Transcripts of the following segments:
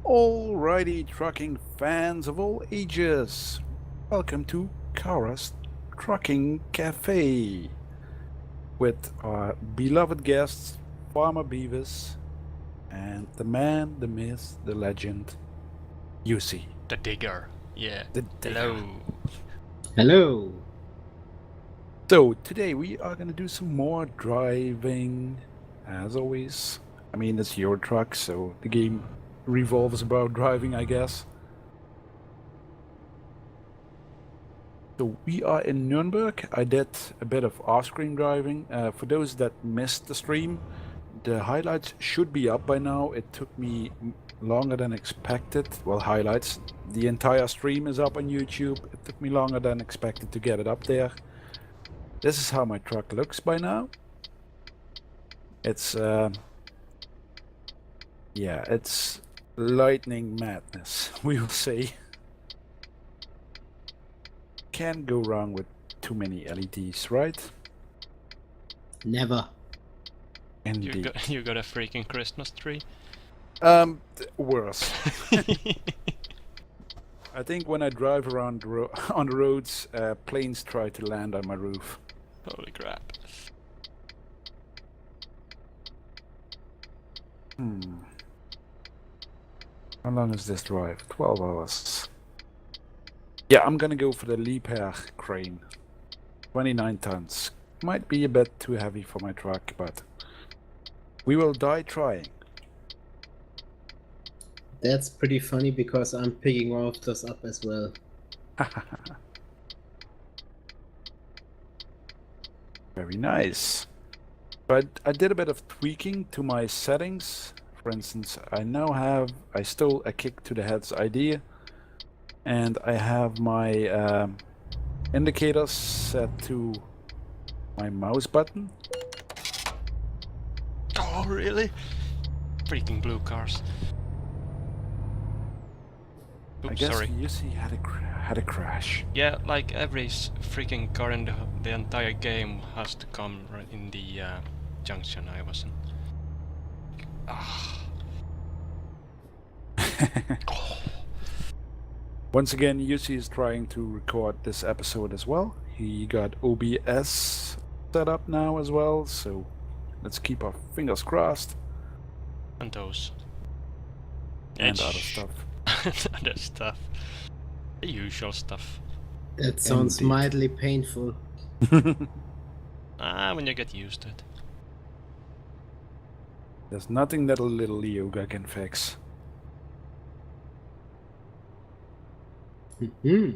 Alrighty, trucking fans of all ages, welcome to Kara's Trucking Cafe with our beloved guests, Farmer Beavis, and the man, the myth, the legend, Yusi. The digger. Yeah. The digger. Hello. Hello. So, today we are going to do some more driving, as always. I mean, it's your truck, so the game revolves about driving, I guess. So we are in Nuremberg. I did a bit of off-screen driving. For those that missed the stream, the highlights should be up by now. It took me longer than expected. Well, highlights. The entire stream is up on YouTube. It took me longer than expected to get it up there. This is how my truck looks by now. It's it's lightning madness, we will say. Can't go wrong with too many LEDs, right? Never. Indeed. You got a freaking Christmas tree? Worse. I think when I drive around on the roads, planes try to land on my roof. Holy crap. How long is this drive? 12 hours. Yeah, I'm gonna go for the Liebherr crane. 29 tons. Might be a bit too heavy for my truck, but we will die trying. That's pretty funny because I'm picking one of those up as well. Very nice. But I did a bit of tweaking to my settings. For instance, I stole a kick to the head's idea, and I have my indicators set to my mouse button. Oh, really? Freaking blue cars. Oops, I guess sorry. Yusi had a crash. Yeah, like every freaking car in the entire game has to come right in the junction I was in. Once again, Yusi is trying to record this episode as well. He got OBS set up now as well, so let's keep our fingers crossed. And those. And other stuff. Other stuff. The usual stuff. That sounds Indeed. mildly painful. When you get used to it. There's nothing that a little yoga can fix. Hmm.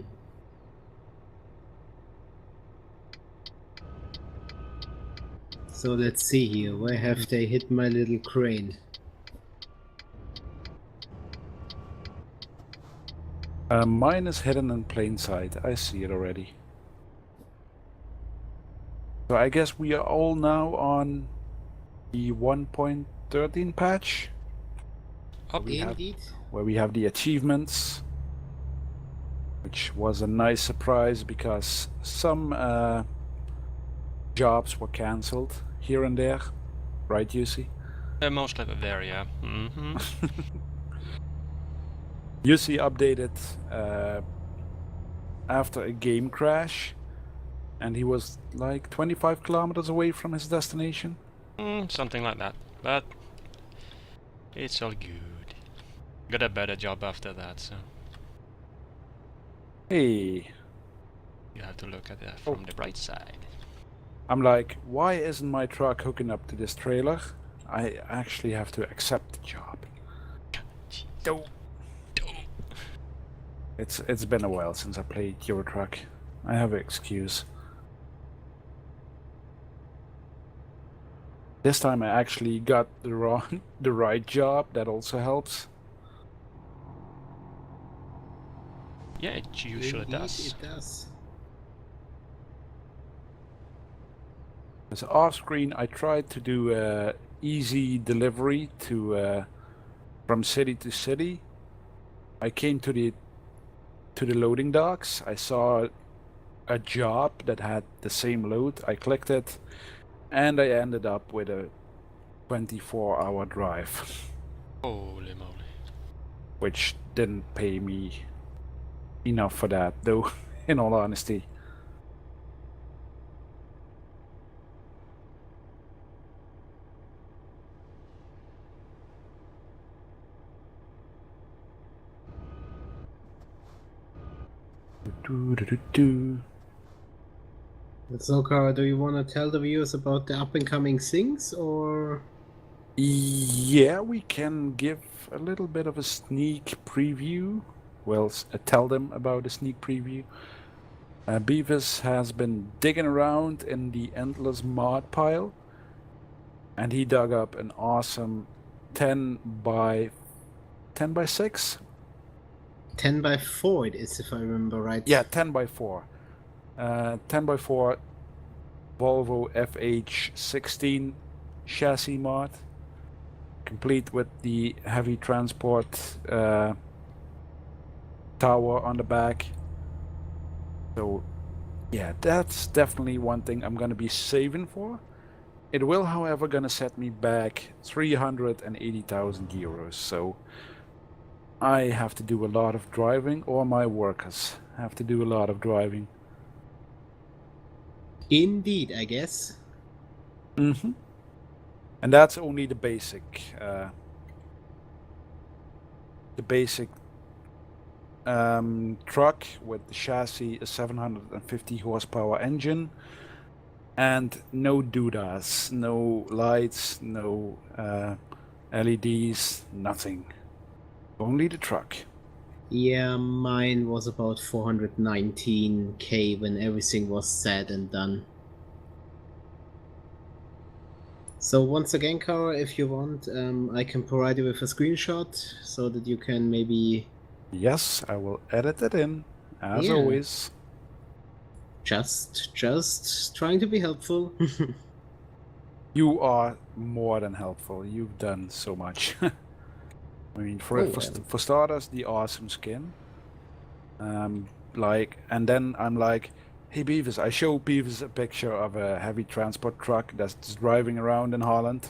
So let's see here. Where have they hit my little crane? Mine is hidden in plain sight. I see it already. So I guess we are all now on the 1.13 patch, Indeed. where we have the achievements, which was a nice surprise because some jobs were cancelled here and there, right, Yusi? Most of it there, yeah. Mm-hmm. Yusi updated after a game crash, and he was like 25 kilometers away from his destination. Something like that. But it's all good. Got a better job after that, so Hey, you have to look at it from the bright side. I'm like, why isn't my truck hooking up to this trailer? I actually have to accept the job. Don't. It's been a while since I played Euro Truck. I have an excuse. This time I actually got the right job. That also helps. Yeah, it usually Indeed, does. it does. As off-screen, I tried to do easy delivery to from city to city. I came to the loading docks. I saw a job that had the same load. I clicked it, and I ended up with a 24-hour drive. Holy moly. which didn't pay me enough for that, though, in all honesty. Do-do-do-do. So, Kara, do you want to tell the viewers about the up-and-coming things, or...? Yeah, we can give a little bit of a sneak preview. Well, tell them about the sneak preview. Beavis has been digging around in the endless mod pile, and he dug up an awesome 10 by 6. 10 by 4 it is, if I remember right. Yeah, 10 by 4. 10 by 4 Volvo FH16 chassis mod, complete with the heavy transport tower on the back. So yeah, that's definitely one thing I'm gonna be saving for. It will, however, gonna set me back 380,000 euros. So I have to do a lot of driving, or my workers have to do a lot of driving. Indeed, I guess. Mm-hmm. And that's only the basic truck with the chassis, a 750 horsepower engine, and no doodads, no lights, no LEDs, nothing. Only the truck. Yeah, mine was about 419k when everything was said and done. So once again, Kara, if you want, I can provide you with a screenshot so that you can maybe... Yes, I will edit it in, as Yeah. always. Just trying to be helpful. You are more than helpful. You've done so much. I mean, for starters, the awesome skin. And then I'm like, hey Beavis, I show Beavis a picture of a heavy transport truck that's driving around in Holland.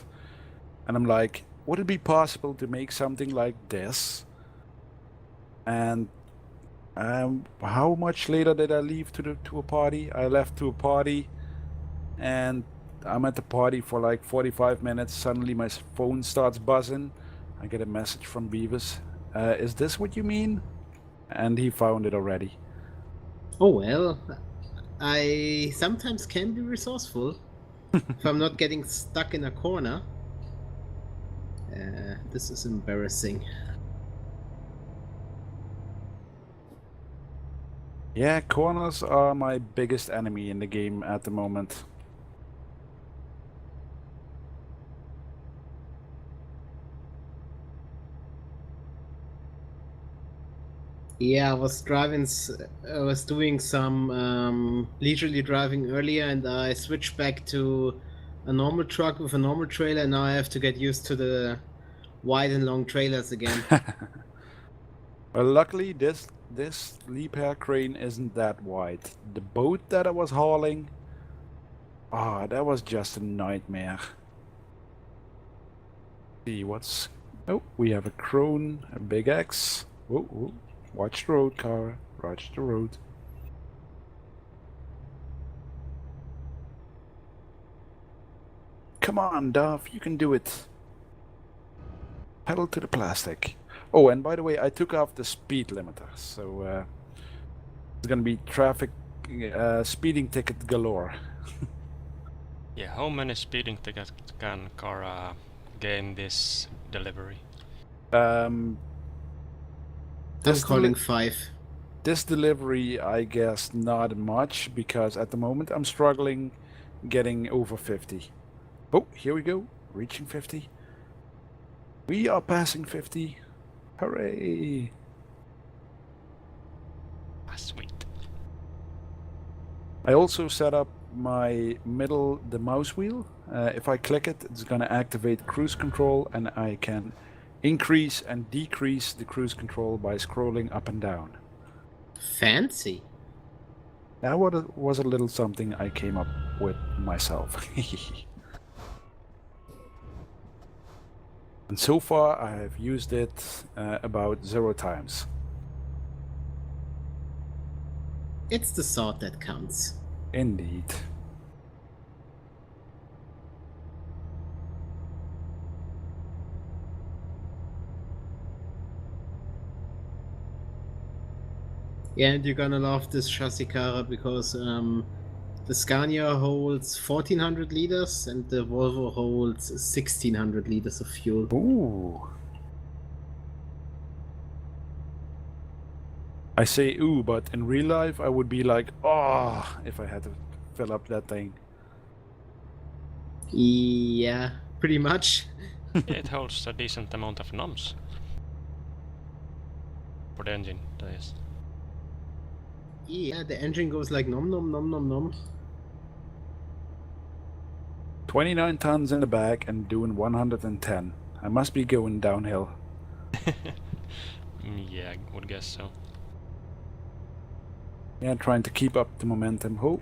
And I'm like, would it be possible to make something like this? And how much later did I leave to a party? I left to a party, and I'm at the party for like 45 minutes. Suddenly my phone starts buzzing. I get a message from Beavis. Is this what you mean? And he found it already. Oh well, I sometimes can be resourceful if I'm not getting stuck in a corner. This is embarrassing. Yeah, corners are my biggest enemy in the game at the moment. Yeah, I was doing some leisurely driving earlier, and I switched back to a normal truck with a normal trailer. And now I have to get used to the wide and long trailers again. Well, luckily this Liebherr crane isn't that wide. The boat that I was hauling, that was just a nightmare. See what's... Oh, we have a crone, a big X. Whoa. Watch the road, car. Watch the road. Come on, Duff, you can do it. Pedal to the plastic. Oh, and by the way, I took off the speed limiter, so it's gonna be traffic speeding ticket galore. Yeah, how many speeding tickets can Kara gain this delivery? I'm calling 5. This delivery, I guess, not much, because at the moment I'm struggling getting over 50. Oh, here we go, reaching 50. We are passing 50. Hooray! Ah, sweet. I also set up the mouse wheel. If I click it, it's gonna activate cruise control, and I can increase and decrease the cruise control by scrolling up and down. Fancy. That was a little something I came up with myself. And so far, I have used it about 0 times. It's the thought that counts. Indeed. Yeah, and you're gonna love this chassis car because the Scania holds 1400 liters and the Volvo holds 1600 liters of fuel. Ooh. I say ooh, but in real life, I would be like, oh, if I had to fill up that thing. Yeah, pretty much. Yeah, it holds a decent amount of noms. For the engine, that is. Yeah, the engine goes like nom nom nom nom nom. 29 tons in the back and doing 110. I must be going downhill. Yeah, I would guess so. Yeah, trying to keep up the momentum. Oh.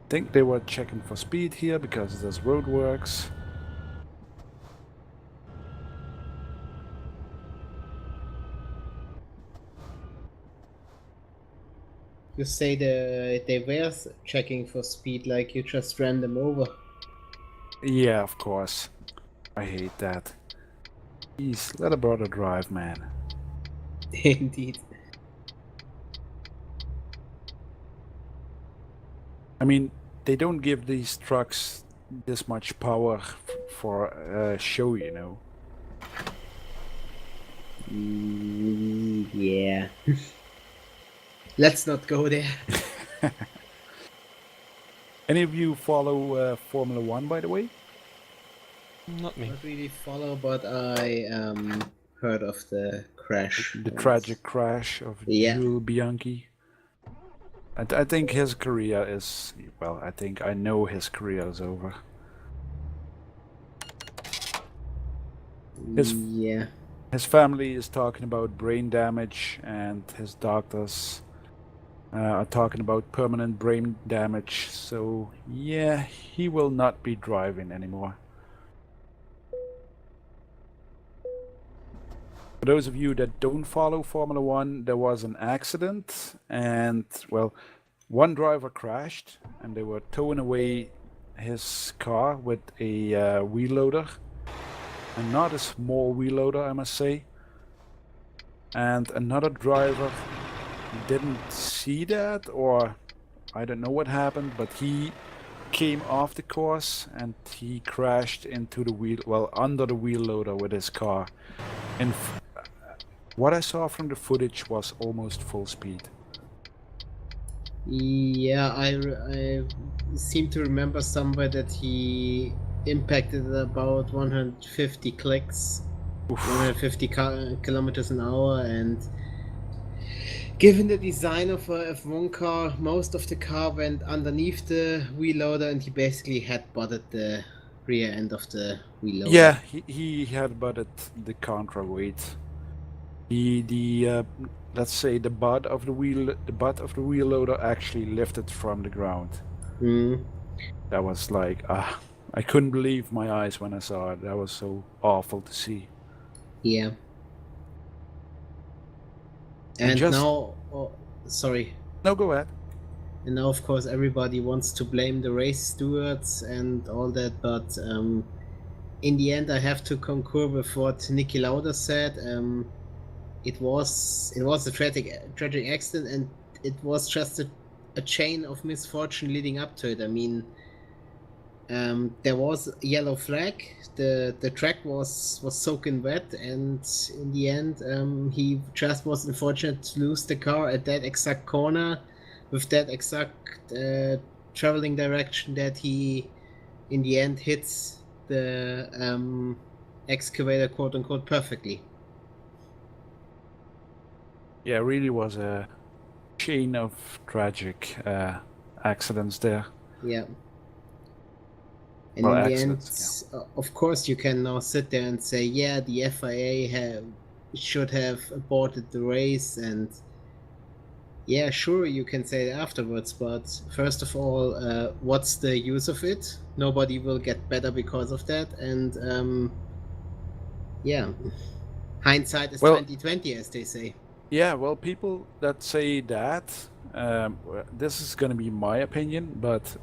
Think they were checking for speed here because there's roadworks. You say they were checking for speed, like you just ran them over. Yeah, of course. I hate that. Please, let a brother drive, man. Indeed. I mean, they don't give these trucks this much power for a show, you know. Yeah. Let's not go there. Any of you follow Formula One, by the way? Not me. Not really follow, but I heard of the crash. The tragic crash of Yeah. Jules Bianchi. I think his career is, well, I know his career is over. Yeah. His family is talking about brain damage, and his doctors are talking about permanent brain damage. So, yeah, he will not be driving anymore. For those of you that don't follow Formula One, there was an accident, and, well, one driver crashed, and they were towing away his car with a wheel loader. And not a small wheel loader, I must say. And another driver didn't see that, or I don't know what happened, but he came off the course and he crashed into the wheel, well, under the wheel loader with his car. And what I saw from the footage was almost full speed. Yeah, I seem to remember somewhere that he impacted about 150 clicks, Oof. 150 kilometers an hour, and given the design of a F1 car, most of the car went underneath the wheel loader, and he basically headbutted the rear end of the wheel loader. Yeah, he had butted the counterweight. Let's say the butt of the wheel loader actually lifted from the ground. That was like, I couldn't believe my eyes when I saw it. That was so awful to see. Yeah. And now, sorry. No, go ahead. And now, of course, everybody wants to blame the race stewards and all that, but in the end, I have to concur with what Niki Lauda said. It was a tragic accident, and it was just a chain of misfortune leading up to it. I mean, there was a yellow flag. The track was soaking wet, and in the end, he just was unfortunate to lose the car at that exact corner, with that exact traveling direction that he, in the end, hits the excavator, quote unquote, perfectly. Yeah, it really was a chain of tragic accidents there. Yeah. And in the end, of course, you can now sit there and say, yeah, the FIA should have aborted the race, and Yeah, sure, you can say it afterwards, but first of all, what's the use of it? Nobody will get better because of that, and yeah, hindsight is Well, 2020, as they say. yeah, well, people that say that, this is going to be my opinion, but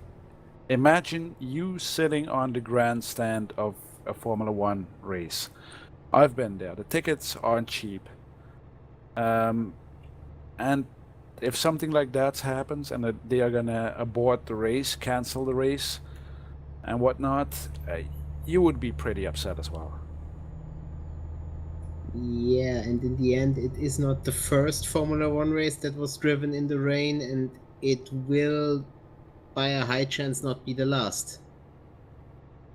imagine you sitting on the grandstand of a Formula One race. I've been there. The tickets aren't cheap. Um, and if something like that happens and that they are going to abort the race, cancel the race, and whatnot, you would be pretty upset as well. Yeah, and in the end, it is not the first Formula One race that was driven in the rain, and it will, by a high chance, not be the last.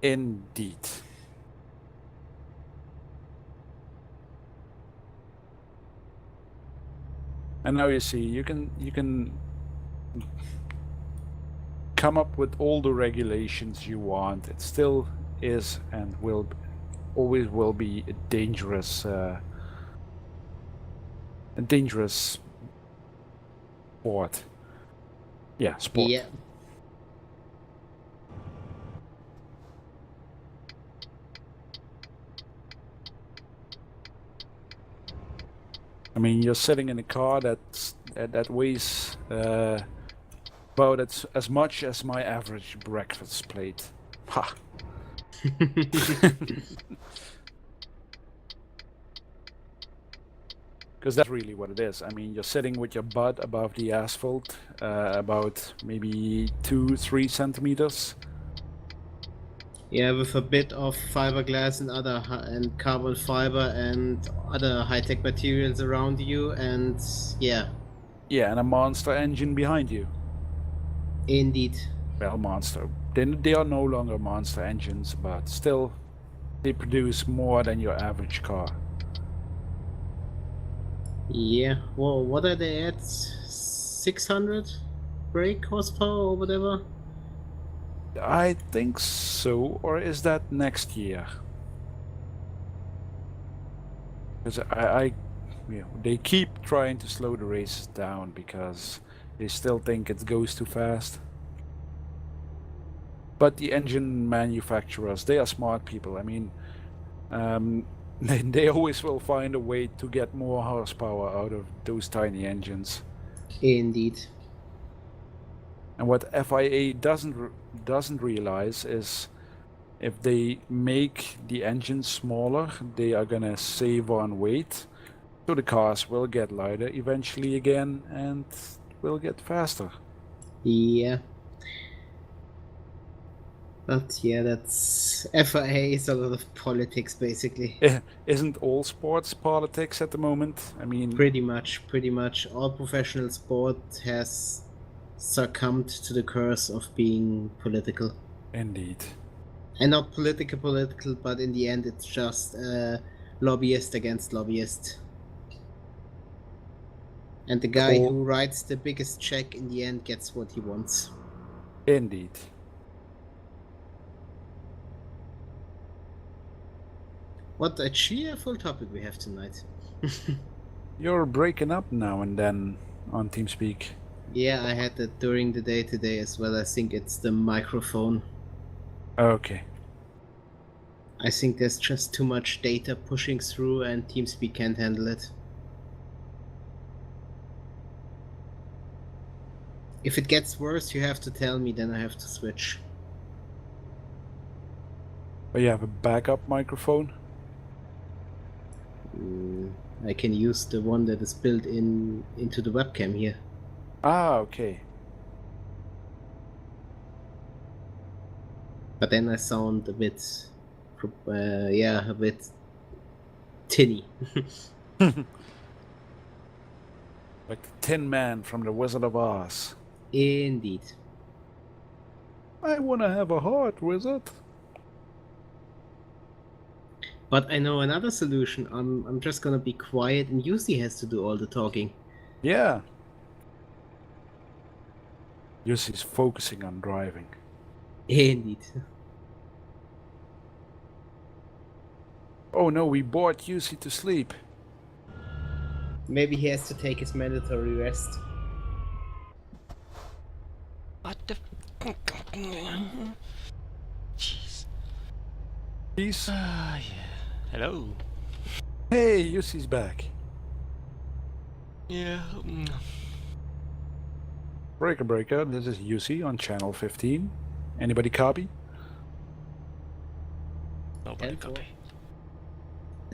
Indeed. And now you see, you can come up with all the regulations you want. It still is and will always will be a dangerous sport. Yeah, sport. Yeah, I mean, you're sitting in a car that weighs about as much as my average breakfast plate. Ha! Because that's really what it is. I mean, you're sitting with your butt above the asphalt, about maybe 2-3 centimeters. yeah, with a bit of fiberglass and and carbon fiber and other high-tech materials around you, and yeah, Yeah, and a monster engine behind you. indeed. Well, monster. They are no longer monster engines, but still, they produce more than your average car. Yeah, well, what are they at? 600 brake horsepower or whatever? I think so, or is that next year? Because they keep trying to slow the races down because they still think it goes too fast. But the engine manufacturers, they are smart people. I mean, they always will find a way to get more horsepower out of those tiny engines. Indeed. And what FIA doesn't realize is if they make the engine smaller, they are gonna save on weight, so the cars will get lighter eventually again and will get faster. Yeah. But yeah, that's FIA is a lot of politics basically. Isn't all sports politics at the moment? I mean, Pretty much all professional sport has succumbed to the curse of being political. indeed. And not political, but in the end it's just lobbyist against lobbyist. And the guy Or- who writes the biggest check in the end gets what he wants. Indeed. What a cheerful topic we have tonight. You're breaking up now and then on TeamSpeak. Yeah, I had that during the day today as well. I think it's the microphone. Okay. I think there's just too much data pushing through and TeamSpeak can't handle it. If it gets worse, you have to tell me, then I have to switch. But you have a backup microphone? I can use the one that is built into the webcam here. Ah, okay. But then I sound a bit, a bit tinny. Like the Tin Man from the Wizard of Oz. Indeed. I wanna have a heart, wizard. But I know another solution. I'm just gonna be quiet and Yusi has to do all the talking. Yeah. Yussi's focusing on driving. Indeed. Oh no, we bored Yussi to sleep. Maybe he has to take his mandatory rest. Jeez. Peace. Yeah. Hello. Hey, Yussi's back. Yeah. Breaker, this is Yussi on channel 15. Anybody copy? Nobody 10-4. copy.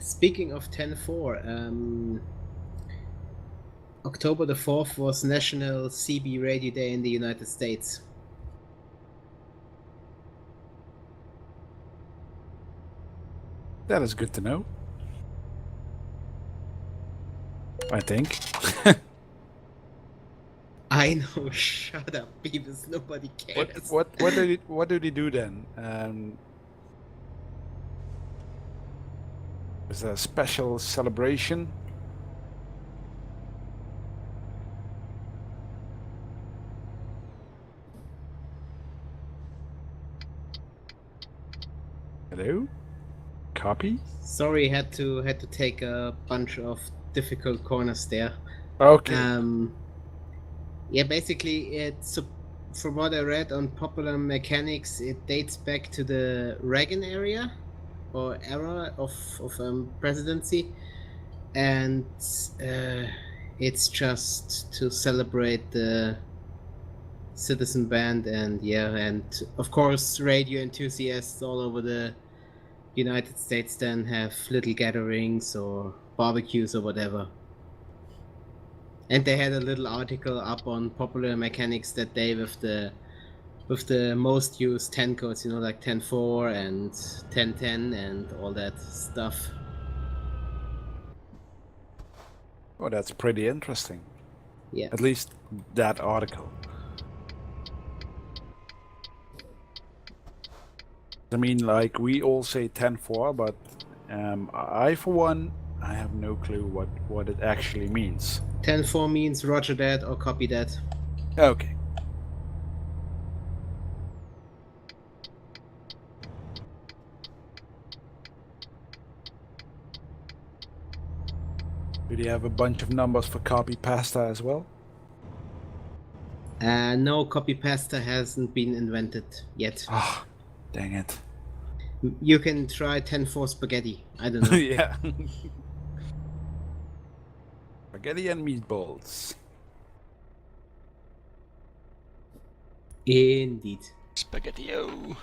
Speaking of 10-4, October the 4th was National CB Radio Day in the United States. That is good to know. I think. I know, shut up, Beavis, nobody cares. What do they do then? Is there a special celebration? Hello? Copy? Sorry, had to take a bunch of difficult corners there. Okay. Yeah, basically, it's from what I read on Popular Mechanics, it dates back to the Reagan era or era of presidency, and it's just to celebrate the citizen band, and yeah, and of course, radio enthusiasts all over the United States then have little gatherings or barbecues or whatever. And they had a little article up on Popular Mechanics that day with the most used 10 codes, like 10.4 and 10.10 and all that stuff. Oh, that's pretty interesting. Yeah. At least that article. I mean, like, we all say 10.4, but I, for one, I have no clue what it actually means. 10.4 means roger that or copy that. Okay. Do they have a bunch of numbers for copy pasta as well? No, copy pasta hasn't been invented yet. Ah, dang it. You can try 10.4 spaghetti. I don't know. Yeah. Spaghetti and meatballs. Indeed. Spaghetti-o.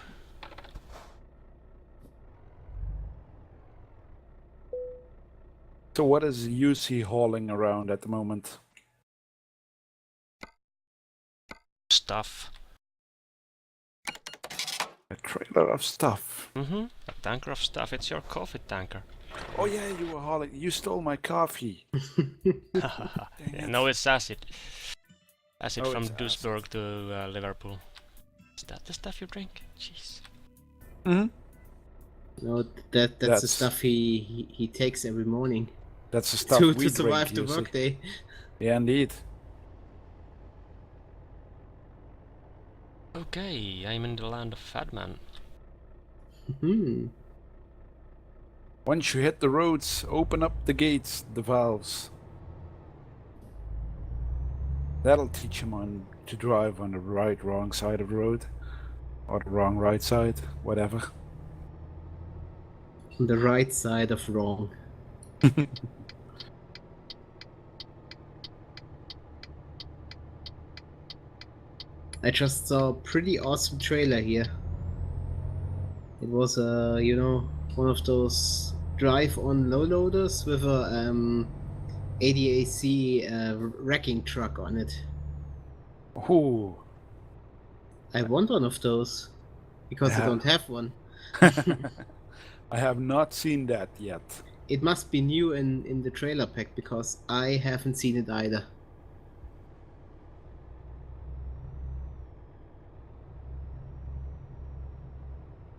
So what is UC hauling around at the moment? Stuff. A trailer of stuff. A tanker of stuff. It's your coffee tanker. Oh yeah, you were hauling. You stole my coffee. Yeah, no, it's acid. Acid Oh, from it's acid. Duisburg to Liverpool. Is that the stuff you drink? Jeez. Mm-hmm. No, that's the stuff he takes every morning. That's the stuff to we survive drink, the workday. Yeah, indeed. Okay, I'm in the land of Phaddman. Once you hit the roads, open up the gates, the valves. That'll teach him to drive on the wrong side of the road. Or the wrong right side, whatever. On the right side of wrong. I just saw a pretty awesome trailer here. It was one of those drive-on low loaders with a ADAC wrecking truck on it. Ooh. I want one of those because I don't have one. I have not seen that yet. It must be new in the trailer pack because I haven't seen it either.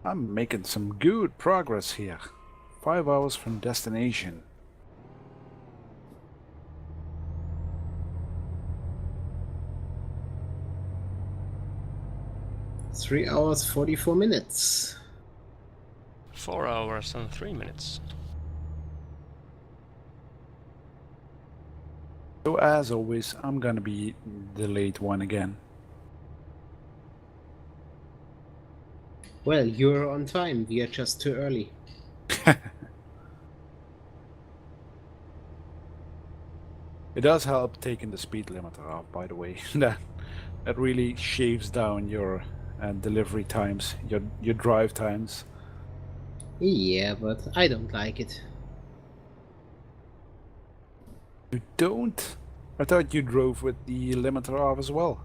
I'm making some good progress here. 5 hours from destination. Three hours 44 minutes. 4 hours and 3 minutes. So as always, I'm gonna be the late one again. Well, you're on time. We are just too early. It does help taking the speed limiter off, by the way. That really shaves down your delivery times, your drive times. Yeah, but I don't like it. You don't? I thought you drove with the limiter off as well.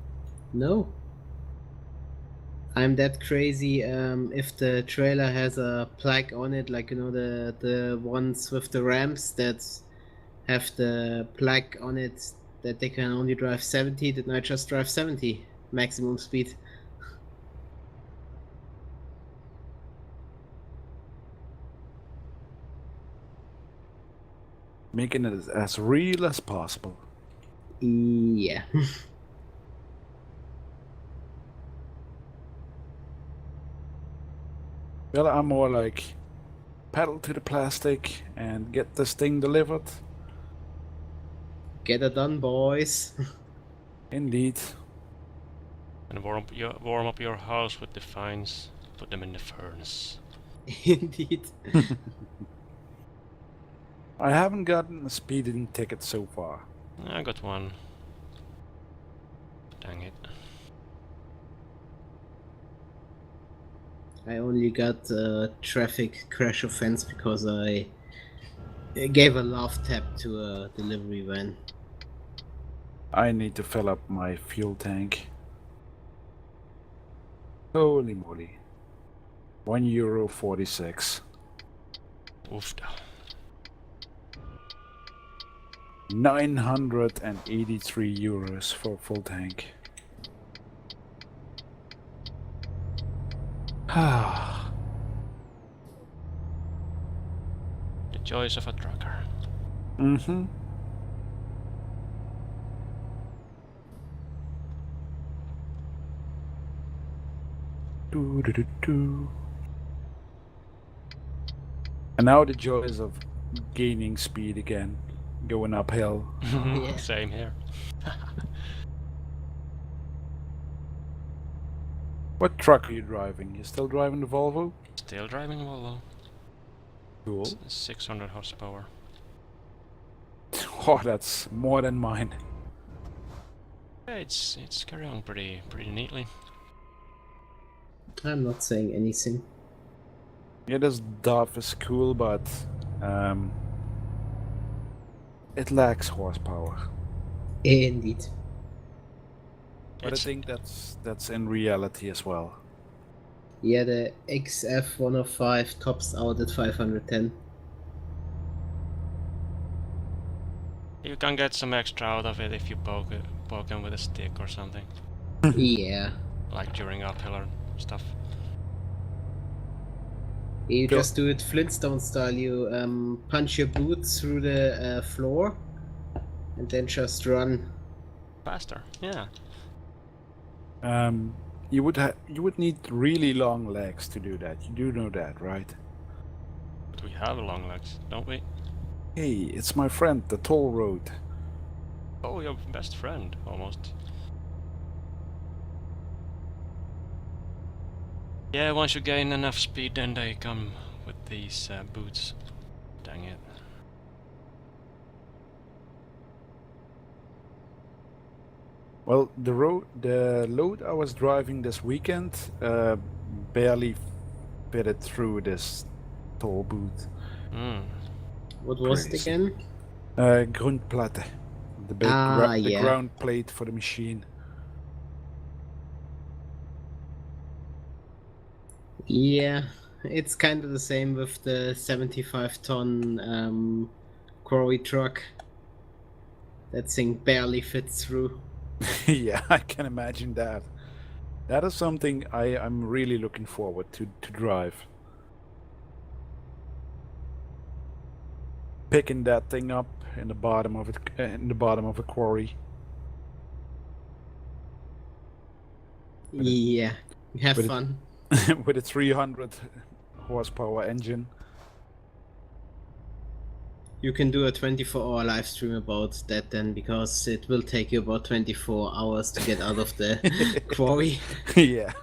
No. I'm that crazy. If the trailer has a plaque on it, like the ones with the ramps that have the plaque on it that they can only drive 70, then I just drive 70 maximum speed. Making it as real as possible. Yeah. Well, I'm more like pedal to the plastic and get this thing delivered. Get it done, boys. Indeed. And warm up your house with the fines. Put them in the furnace. Indeed. I haven't gotten a speeding ticket so far. I got one. Dang it. I only got a traffic crash offense because I gave a love tap to a delivery van. I need to fill up my fuel tank. Holy moly. €1.46. Oofda. 983 euros for a full tank. Ah. The joys of a trucker. Mm-hmm. Do. And now the joys of gaining speed again, going uphill. Yeah. Same here. What truck are you driving? You still driving the Volvo? Still driving Volvo. Cool. 600 horsepower. Oh, that's more than mine. Yeah, it's carrying on pretty neatly. I'm not saying anything. Yeah, this DAF is cool, but it lacks horsepower. Indeed. But I think that's in reality as well. Yeah, the XF105 tops out at 510. You can get some extra out of it if you poke him with a stick or something, Yeah. like during uphill or stuff. You Go. just do it Flintstone style. You punch your boot through the floor and then just run. Faster, yeah. You would need really long legs to do that. You do know that, right? But we have long legs, don't we? Hey, it's my friend, the toll road. Oh, your best friend, almost. Yeah, once you gain enough speed, then they come with these boots. Dang it. Well, the load I was driving this weekend barely fitted through this toll booth. Mm. What was it Crazy. again? Grundplatte, the big the yeah. ground plate for the machine. Yeah, it's kind of the same with the 75-ton quarry truck. That thing barely fits through. Yeah, I can imagine that. That is something I'm really looking forward to drive. Picking that thing up in the bottom of it, in the bottom of a quarry. Yeah, have but it- fun. With a 300 horsepower engine. You can do a 24-hour live stream about that then, because it will take you about 24 hours to get out of the quarry. Yeah.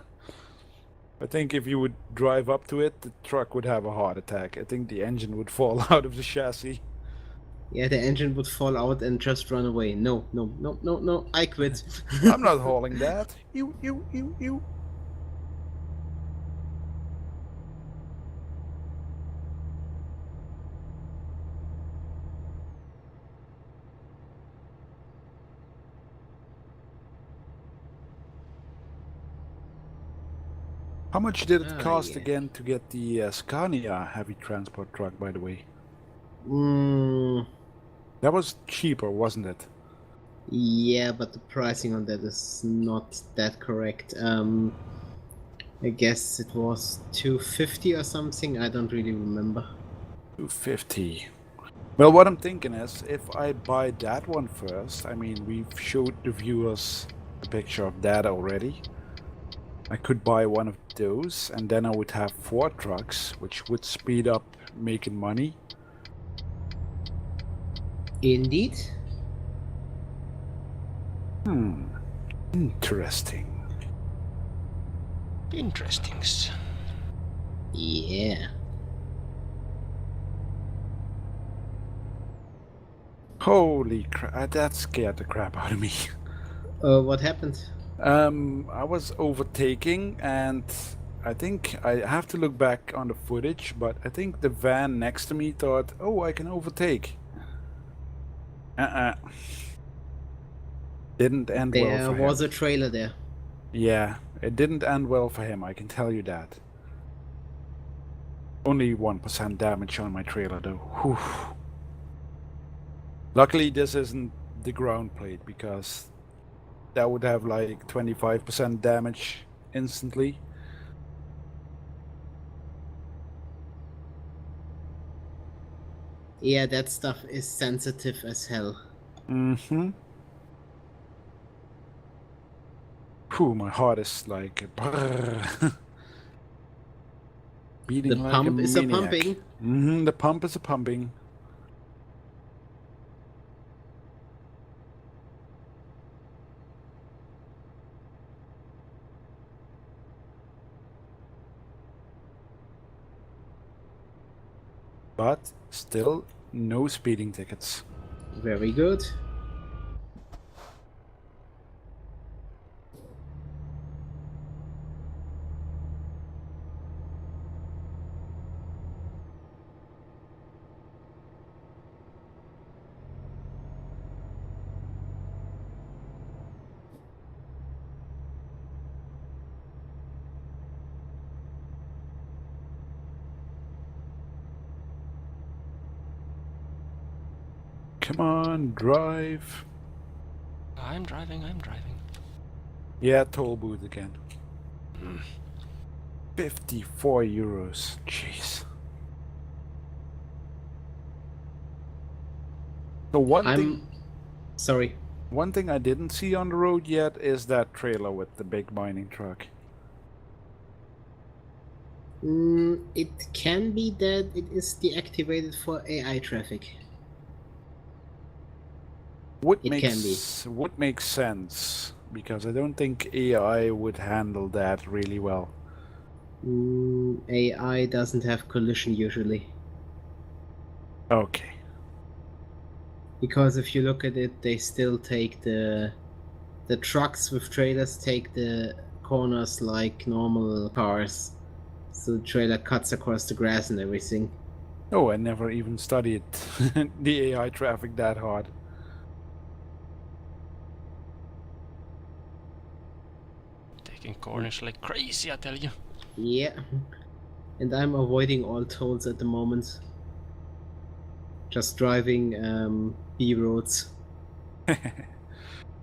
I think if you would drive up to it, the truck would have a heart attack. I think the engine would fall out of the chassis. Yeah, the engine would fall out and just run away. No, no, no, no, no. I quit. I'm not hauling that. You. How much did it cost Yeah. again to get the Scania heavy transport truck, by the way? Mm, That was cheaper, wasn't it? yeah, but the pricing on that is not that correct. I guess it was 250 or something. I don't really remember. 250. Well, what I'm thinking is, if I buy that one first, I mean, we've showed the viewers a picture of that already. I could buy one of those, and then I would have 4 trucks, which would speed up making money. Indeed. Interesting. Interesting. Yeah. Holy crap, that scared the crap out of me. What happened? I was overtaking, and I think I have to look back on the footage, but I think the van next to me thought, oh, I can overtake. Didn't end well There for was him. a trailer there. Yeah, it didn't end well for him, I can tell you that. Only 1% damage on my trailer, though. Whew. Luckily, this isn't the ground plate, because that would have like 25% damage instantly. Yeah, that stuff is sensitive as hell. Mm-hmm. Whew, my heart is like beating The like pump a is a maniac. pumping. Mm-hmm, the pump is a pumping. But still, no speeding tickets. Very good. Come on, drive. I'm driving. Yeah, toll booth again. 54 euros. Jeez. So Sorry. one thing I didn't see on the road yet is that trailer with the big mining truck. It can be that it is deactivated for AI traffic. Would It can be. make sense, because I don't think AI would handle that really well. AI doesn't have collision usually. Okay. Because if you look at it, they still take the trucks with trailers take the corners like normal cars. So the trailer cuts across the grass and everything. Oh, I never even studied the AI traffic that hard. Taking corners like crazy, I tell you. Yeah. And I'm avoiding all tolls at the moment. Just driving B roads.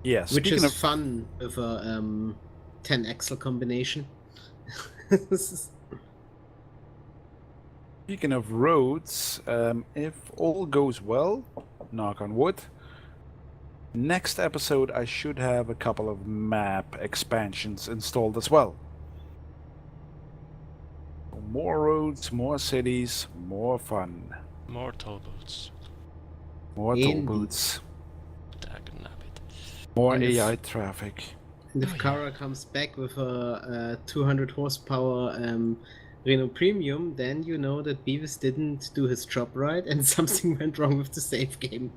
Yeah, Which speaking is of fun with a 10 axle combination. speaking of roads, if all goes well, knock on wood, next episode I should have a couple of map expansions installed as well. More roads, more cities, more fun. More toll booths. More toll Indeed. booths. Dag nabbit. More And AI traffic. And if Kara comes back with a 200 horsepower Renault Premium, then you know that Beavis didn't do his job right and something went wrong with the save game.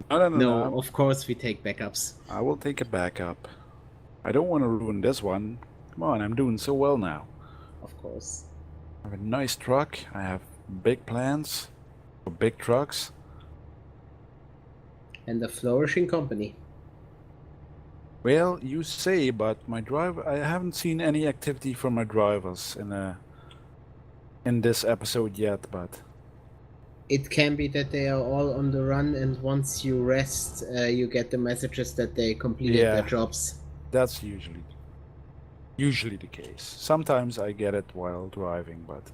No. Of course we take backups. I will take a backup. I don't want to ruin this one. Come on, I'm doing so well now. Of course. I have a nice truck. I have big plans for big trucks. And a flourishing company. Well, you say, but I haven't seen any activity from my drivers in this episode yet, but It can be that they are all on the run, and once you rest, you get the messages that they completed their jobs. that's usually the case. Sometimes I get it while driving, but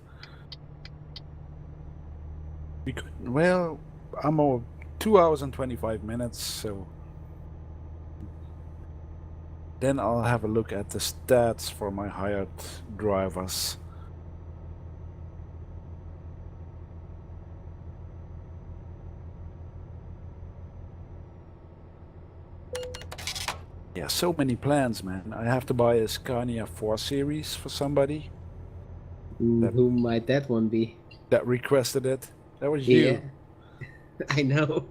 I'm 2 hours and 25 minutes, so then I'll have a look at the stats for my hired drivers. Yeah, so many plans, man. I have to buy a Scania 4 Series for somebody. Who might that one be? That requested it. That was you. I know.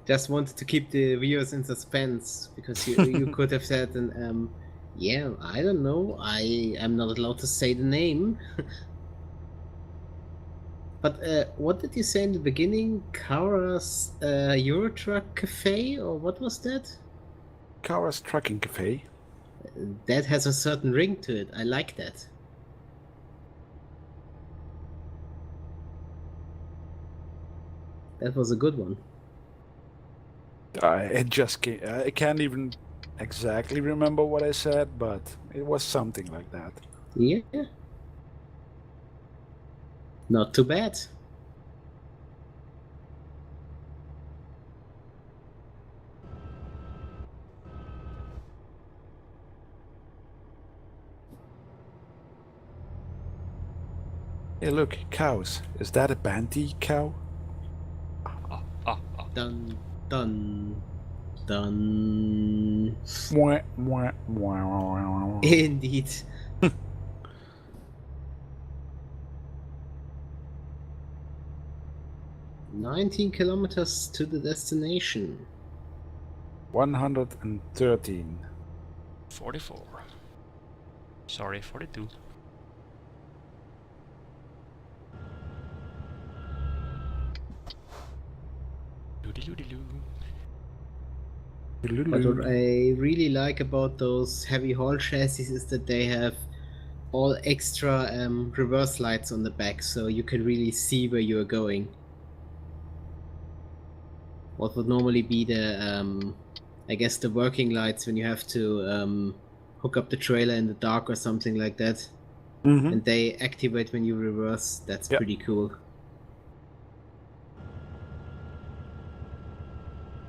Just wanted to keep the viewers in suspense, because you could have said, yeah, I don't know. I am not allowed to say the name. But what did you say in the beginning? Kara's Eurotruck Cafe, or what was that? Kara's Trucking Cafe. That has a certain ring to it. I like that. That was a good one. I can't even exactly remember what I said, but it was something like that. Yeah. Not too bad. Hey, look, cows. Is that a Banty cow? Dun, dun, dun. Mwah, mwah, mwah. Indeed. 19 kilometers to the destination. 113. 44. Sorry, 42. Doody-doody-doo. But what I really like about those heavy haul chassis is that they have all extra reverse lights on the back, so you can really see where you are going. What would normally be the, I guess, the working lights when you have to hook up the trailer in the dark or something like that. Mm-hmm. And they activate when you reverse. That's Yep. pretty cool.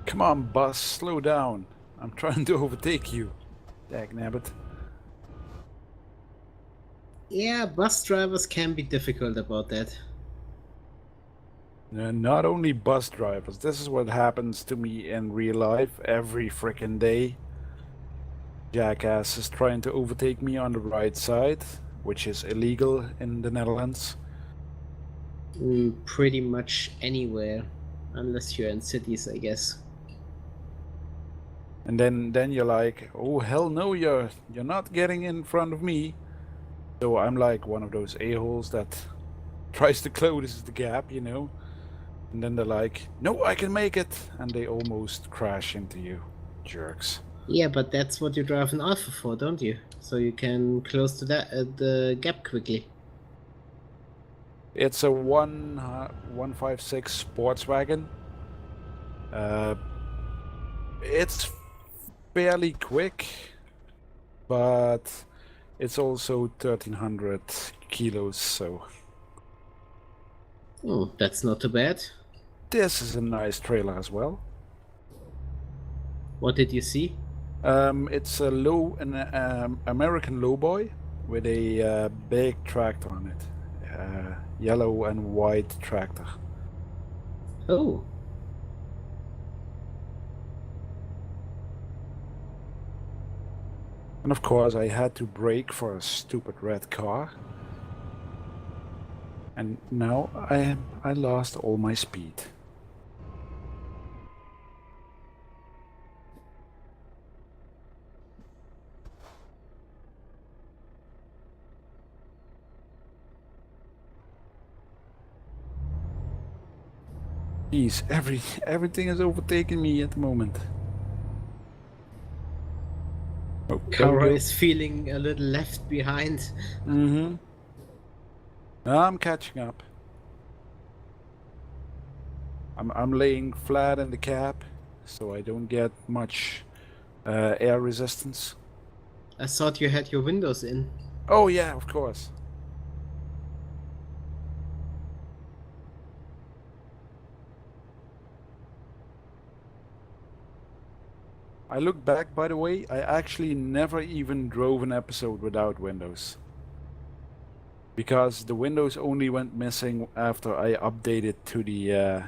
Come on, bus, slow down. I'm trying to overtake you. Dagnabbit. Yeah, bus drivers can be difficult about that. Not only bus drivers. This is what happens to me in real life every frickin' day. Jackass is trying to overtake me on the right side, which is illegal in the Netherlands. Pretty much anywhere, unless you're in cities, I guess. And then you're like, oh hell no, you're not getting in front of me. So I'm like one of those a-holes that tries to close the gap, you know. And then they're like, no, I can make it, and they almost crash into you, jerks. Yeah, but that's what you drive an Alpha for, don't you? So you can close to that the gap quickly. It's a 156 sports wagon. It's fairly quick, but it's also 1300 kilos, so Oh, that's not too bad. this is a nice trailer as well. What did you see? It's an American lowboy with a big tractor on it, yellow and white tractor. Oh. And of course, I had to brake for a stupid red car. And now I lost all my speed. Jeez, everything is overtaking me at the moment. Oh, there we Kara go. is feeling a little left behind. Mm-hmm. I'm catching up. I'm laying flat in the cab, so I don't get much air resistance. I thought you had your windows in. Oh yeah, of course. I look back, by the way, I actually never even drove an episode without windows. Because the windows only went missing after I updated to the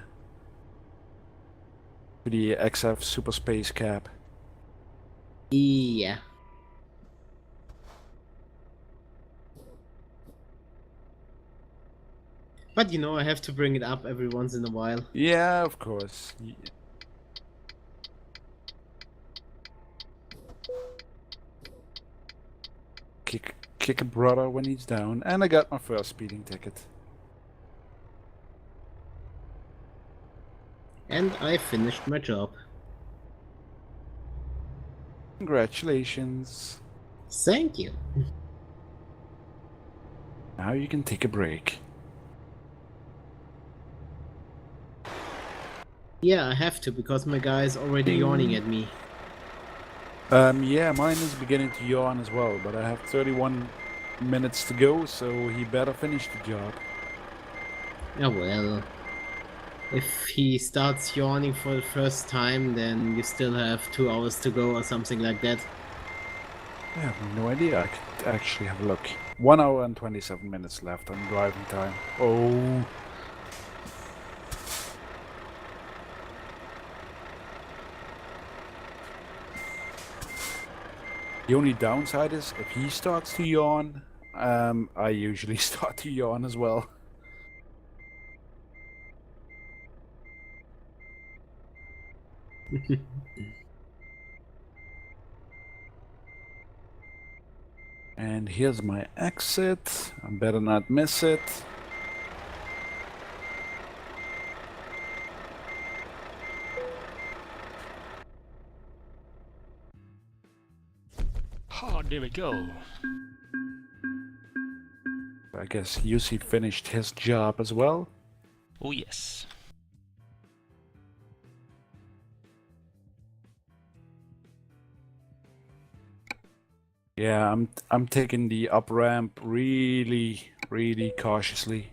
XF Super Space cab. Yeah. But you know, I have to bring it up every once in a while. Yeah, of course. Kick a brother when he's down, and I got my first speeding ticket. And I finished my job. Congratulations. Thank you. Now you can take a break. Yeah, I have to, because my guy is already yawning at me. Yeah, mine is beginning to yawn as well, but I have 31 minutes to go, so he better finish the job. Yeah, well. If he starts yawning for the first time, then you still have 2 hours to go or something like that. I have no idea. I could actually have a look. 1 hour and 27 minutes left on driving time. Oh. The only downside is if he starts to yawn, I usually start to yawn as well. And here's my exit. I better not miss it. Oh, there we go. I guess Yussi finished his job as well. Oh yes. Yeah, I'm taking the up ramp really cautiously.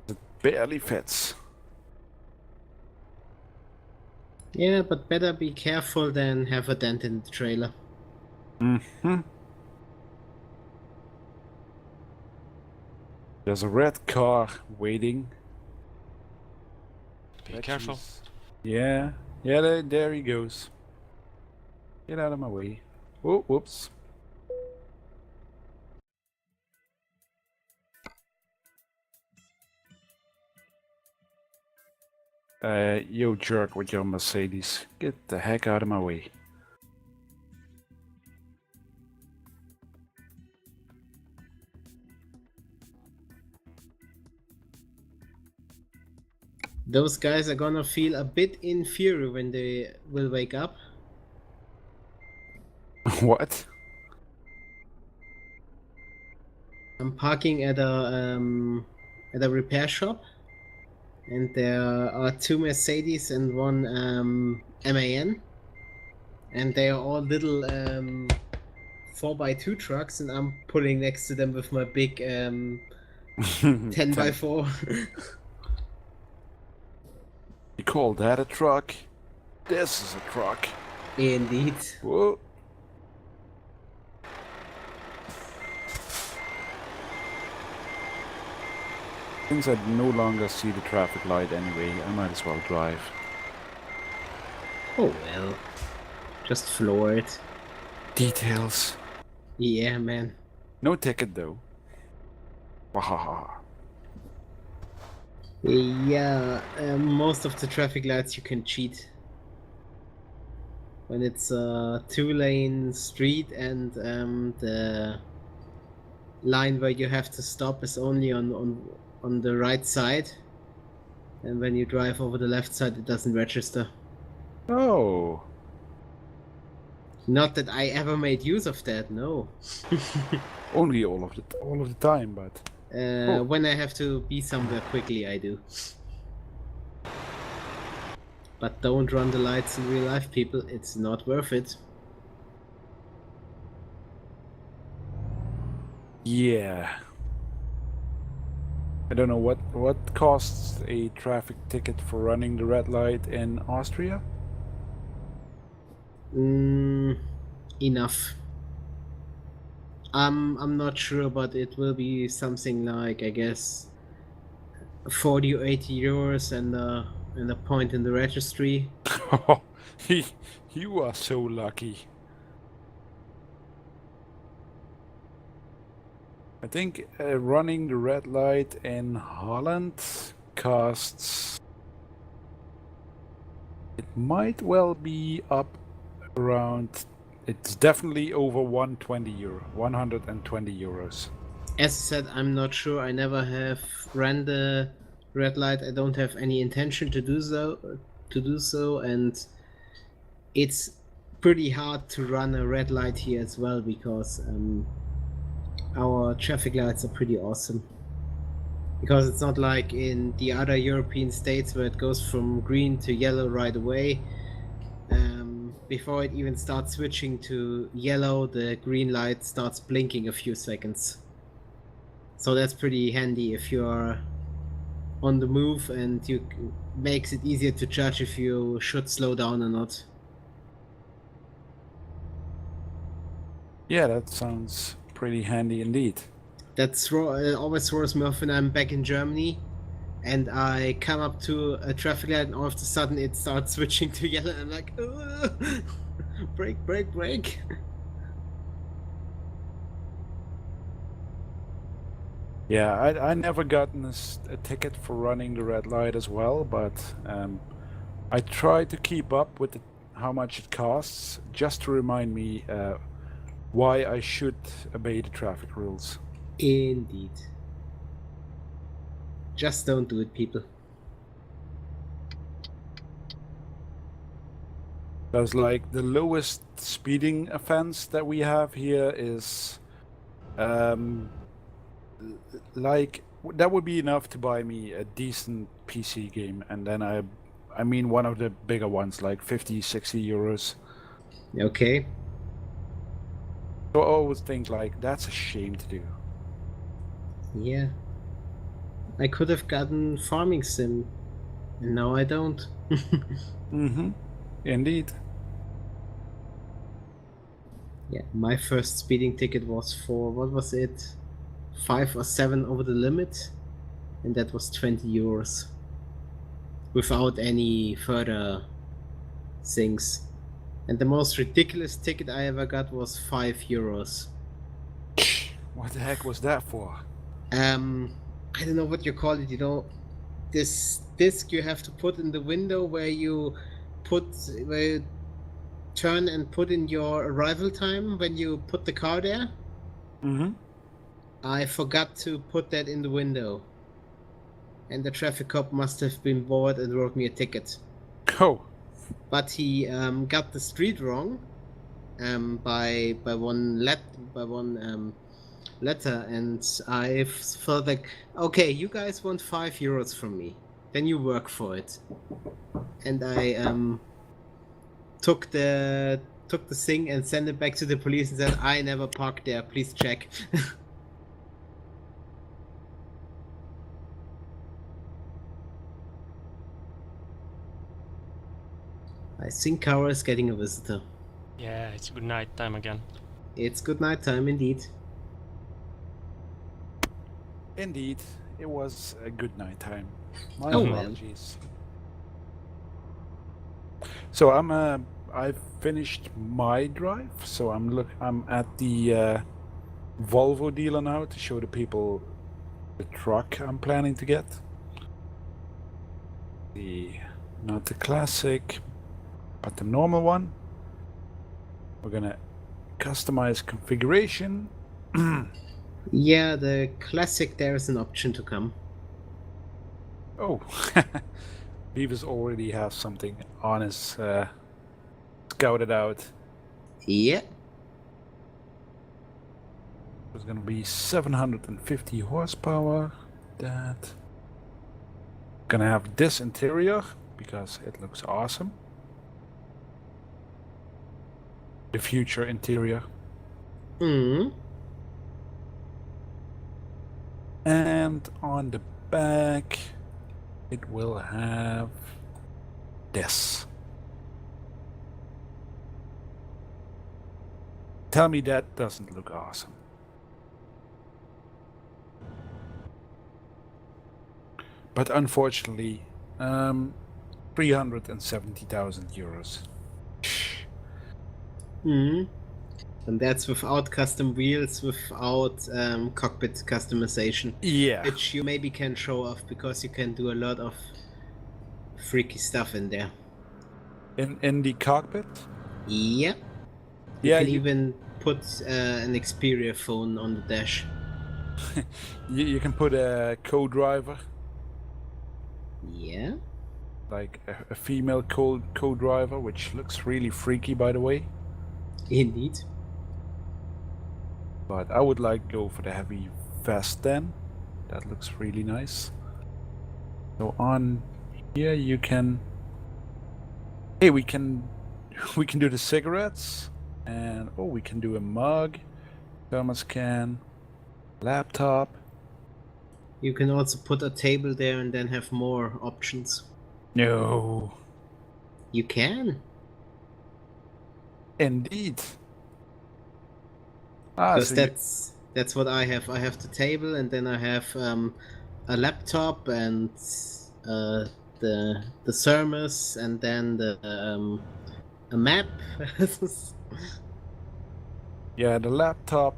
It barely fits. Yeah, but better be careful than have a dent in the trailer. Mm-hmm. There's a red car waiting. Be careful. Yeah, there he goes. Get out of my way. Oh, whoops. You jerk with your Mercedes. Get the heck out of my way. Those guys are gonna feel a bit inferior when they will wake up. What? I'm parking at a repair shop, and there are 2 Mercedes and 1 MAN, and they are all little 4x2 trucks, and I'm pulling next to them with my big 10x4. You call that a truck? This is a truck. Indeed. Whoa. Since I no longer see the traffic light anyway, I might as well drive. Oh well. Just floor it. Details. Yeah, man. No ticket though. Wahaha. Yeah, most of the traffic lights you can cheat. When it's a 2-lane street and the line where you have to stop is only on the right side, and when you drive over the left side, it doesn't register. Oh. Not that I ever made use of that, no. Only all of the time, but Oh. When I have to be somewhere quickly, I do. But don't run the lights in real life, people. It's not worth it. yeah. I don't know what costs a traffic ticket for running the red light in Austria. Enough. I'm not sure, but it will be something like, I guess, 40 or 80 euros and a point in the registry. You are so lucky. I think running the red light in Holland costs. It might well be up around. It's definitely over 120 euro, 120 euros. As I said, I'm not sure. I never have ran the red light. I don't have any intention to do so, and it's pretty hard to run a red light here as well because our traffic lights are pretty awesome. Because it's not like in the other European states where it goes from green to yellow right away. Before it even starts switching to yellow, the green light starts blinking a few seconds. So that's pretty handy if you're on the move, and makes it easier to judge if you should slow down or not. Yeah, that sounds pretty handy indeed. That's always throws me off when I'm back in Germany and I come up to a traffic light and all of a sudden it starts switching to yellow and I'm like, ugh! Brake. Yeah, I never gotten a ticket for running the red light as well, but I try to keep up with how much it costs, just to remind me why I should obey the traffic rules. Indeed. Just don't do it, people. Because like the lowest speeding offense that we have here is like that would be enough to buy me a decent PC game, and then I mean one of the bigger ones, like 50-60 euros. Okay. So I always think like that's a shame to do. Yeah. I could have gotten Farming Sim, and now I don't. Indeed. Yeah, my first speeding ticket was for, what was it? 5 or 7 over the limit, and that was 20 euros. Without any further things. And the most ridiculous ticket I ever got was 5 euros. What the heck was that for? I don't know what you call it, this disc you have to put in the window where you turn and put in your arrival time when you put the car there. I forgot to put that in the window, and the traffic cop must have been bored and wrote me a ticket. Oh. But he got the street wrong by one letter, and I felt like, okay, you guys want 5 euros from me, then you work for it. And I took the thing and sent it back to the police and said, I never parked there, please check. I think Kara is getting a visitor. Yeah, it's good night time again. It's good night time indeed. Indeed, it was a good night time. My Oh, apologies. So I've finished my drive. So I'm at the Volvo dealer now to show the people the truck I'm planning to get. Not the classic, but the normal one. We're gonna customize configuration. Yeah, the classic, there is an option to come. Oh, Beavis already has something on his scouted out. Yeah. It's gonna be 750 horsepower. That. Gonna have this interior because it looks awesome. The future interior. Mm. And on the back, it will have this. Tell me that doesn't look awesome. But unfortunately, 370,000 euros. Mm. And that's without custom wheels, without cockpit customization. Yeah. Which you maybe can show off because you can do a lot of freaky stuff in there. In the cockpit? Yeah. You Yeah, can even put an Xperia phone on the dash. you can put a co-driver, Yeah. like a female co-driver, which looks really freaky, by the way. Indeed. But I would like to go for the heavy vest then. That looks really nice. So on here you can... Hey, we can do the cigarettes. And oh, we can do a mug, thermos can, laptop. You can also put a table there and then have more options. No. You can. Indeed. Ah, Because so that's what I have. I have the table and then I have a laptop and the thermos and then a map. yeah, the laptop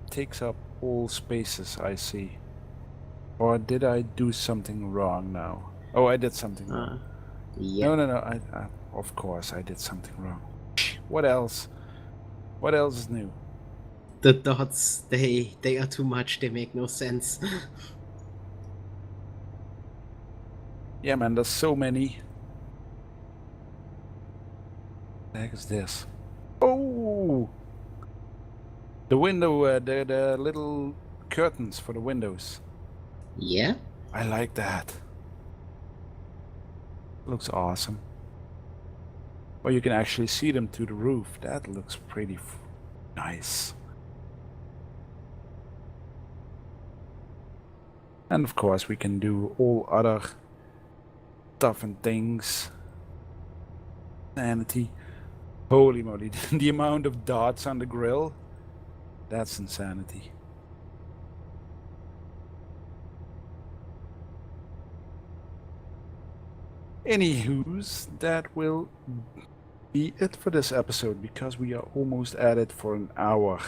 takes up all spaces, I see. Or did I do something wrong now? Oh, I did something wrong. Yeah. No. I of course I did something wrong. What else? What else is new? The dots, they are too much. They make no sense. Yeah, man, there's so many. What the heck is this? Oh! The window, the little curtains for the windows. Yeah. I like that. Looks awesome. Or you can actually see them to the roof. That looks pretty nice. And of course we can do all other stuff and things. Sanity. Holy moly, the amount of dots on the grill. That's insanity. Anywho's, that will be it for this episode because we are almost at it for an hour.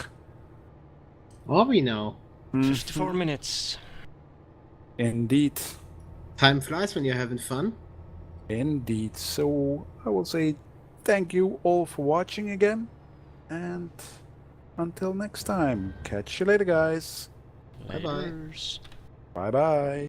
Are we now? 54 minutes. Indeed. Time flies when you're having fun. Indeed. So I will say thank you all for watching again. And until next time, catch you later, guys. Bye-bye. Laters. Bye bye.